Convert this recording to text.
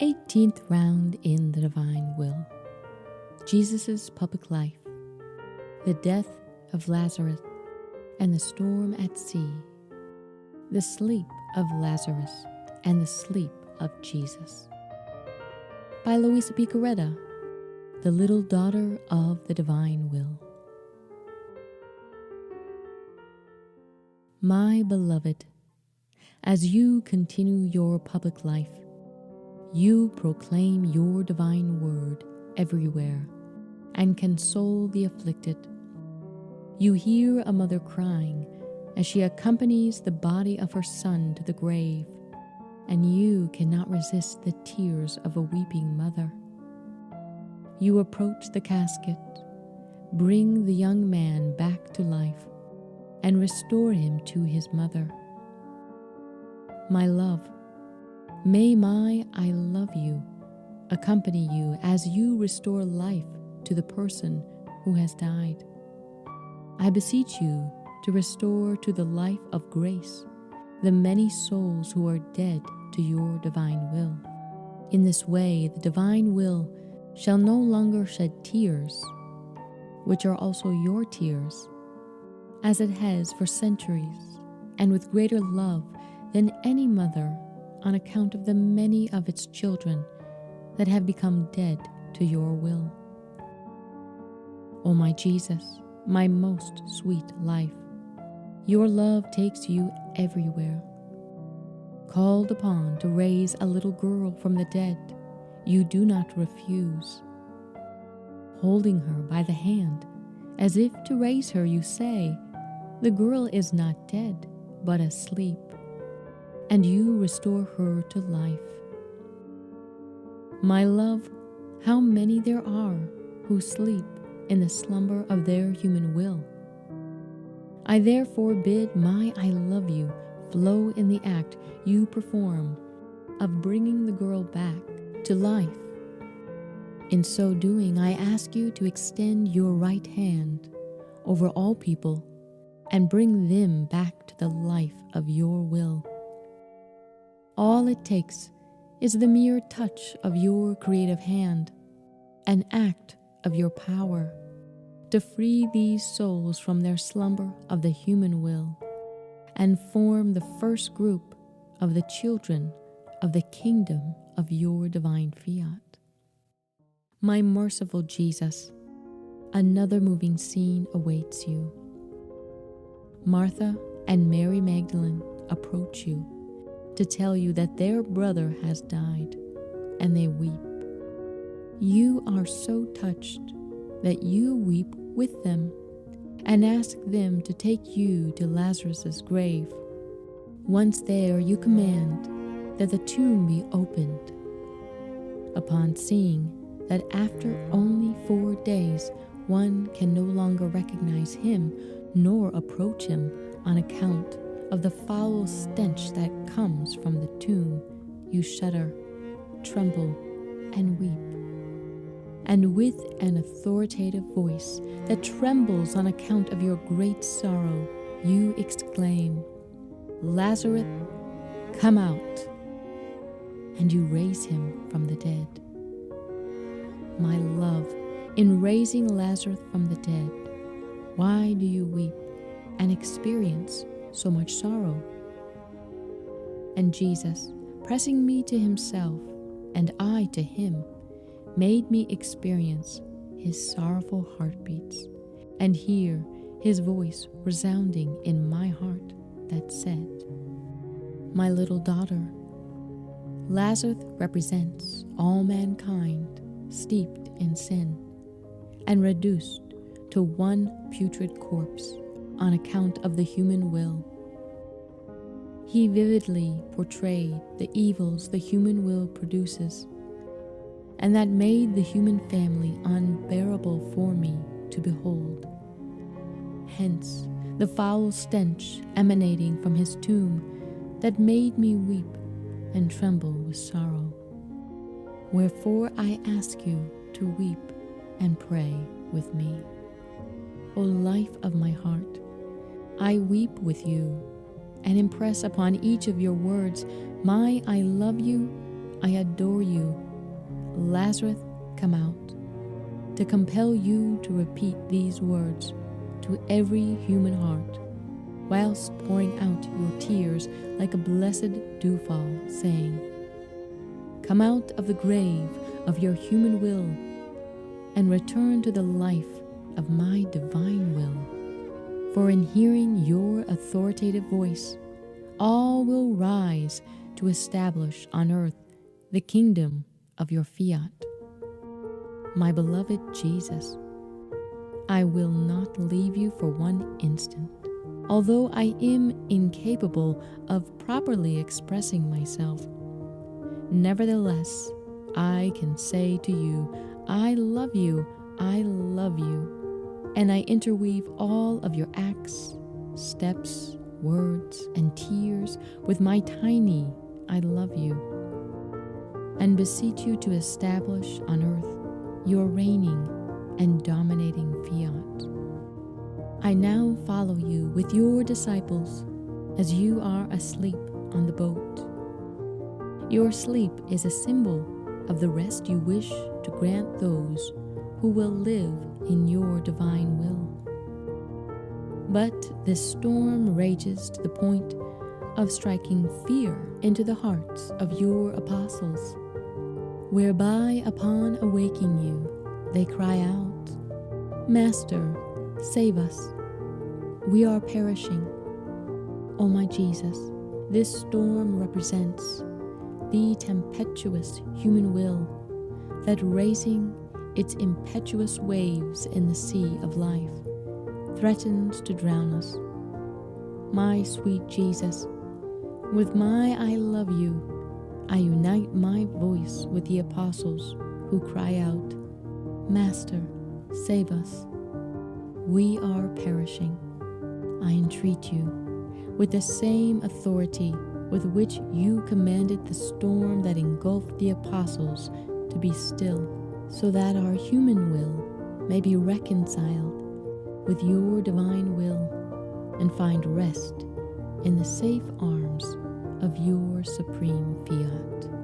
18th round in the divine will. Jesus' public life, the death of Lazarus and the storm at sea, the sleep of Lazarus and the sleep of Jesus. By Luisa Piccarreta, the little daughter of the divine will. My beloved, as you continue your public life, you proclaim your divine word everywhere and console the afflicted. You hear a mother crying as she accompanies the body of her son to the grave, and you cannot resist the tears of a weeping mother. You approach the casket, bring the young man back to life, and restore him to his mother. My love, may my I love you accompany you as you restore life to the person who has died. I beseech you to restore to the life of grace the many souls who are dead to your divine will. In this way, the divine will shall no longer shed tears, which are also your tears, as it has for centuries, and with greater love than any mother, on account of the many of its children that have become dead to your will. O my Jesus, my most sweet life, your love takes you everywhere. Called upon to raise a little girl from the dead, you do not refuse. Holding her by the hand, as if to raise her, you say, the girl is not dead, but asleep, and you restore her to life. My love, how many there are who sleep in the slumber of their human will. I therefore bid my I love you flow in the act you perform of bringing the girl back to life. In so doing, I ask you to extend your right hand over all people and bring them back to the life of your will. All it takes is the mere touch of your creative hand, an act of your power, to free these souls from their slumber of the human will and form the first group of the children of the kingdom of your divine fiat. My merciful Jesus, another moving scene awaits you. Martha and Mary Magdalene approach you to tell you that their brother has died, and they weep. You are so touched that you weep with them and ask them to take you to Lazarus' grave. Once there, you command that the tomb be opened. Upon seeing that after only 4 days one can no longer recognize him nor approach him on account of the foul stench that comes from the tomb, you shudder, tremble, and weep. And with an authoritative voice that trembles on account of your great sorrow, you exclaim, Lazarus, come out! And you raise him from the dead. My love, in raising Lazarus from the dead, why do you weep and experience so much sorrow? And Jesus, pressing me to himself, and I to him, made me experience his sorrowful heartbeats, and hear his voice resounding in my heart that said, My little daughter, Lazarus represents all mankind steeped in sin and reduced to one putrid corpse on account of the human will. He vividly portrayed the evils the human will produces, and that made the human family unbearable for me to behold. Hence the foul stench emanating from his tomb that made me weep and tremble with sorrow. Wherefore I ask you to weep and pray with me. O life of my heart, I weep with you and impress upon each of your words my I love you I adore you. Lazarus, come out, to compel you to repeat these words to every human heart, whilst pouring out your tears like a blessed dewfall, saying, come out of the grave of your human will, and return to the life of my divine will. For in hearing your authoritative voice, all will rise to establish on earth the kingdom of your fiat. My beloved Jesus, I will not leave you for one instant. Although I am incapable of properly expressing myself, nevertheless, I can say to you, I love you, I love you, and I interweave all of your acts, steps, words, and tears with my tiny I love you, and beseech you to establish on earth your reigning and dominating fiat. I now follow you with your disciples as you are asleep on the boat. Your sleep is a symbol of the rest you wish to grant those who will live in your divine will. But this storm rages to the point of striking fear into the hearts of your apostles, whereby upon awaking you, they cry out, Master, save us. We are perishing. O my Jesus, this storm represents the tempestuous human will that raising its impetuous waves in the sea of life threatens to drown us. My sweet Jesus, with my I love you, I unite my voice with the apostles who cry out, Master, save us. We are perishing. I entreat you, with the same authority with which you commanded the storm that engulfed the apostles to be still, so that our human will may be reconciled with your divine will and find rest in the safe arms of your supreme fiat.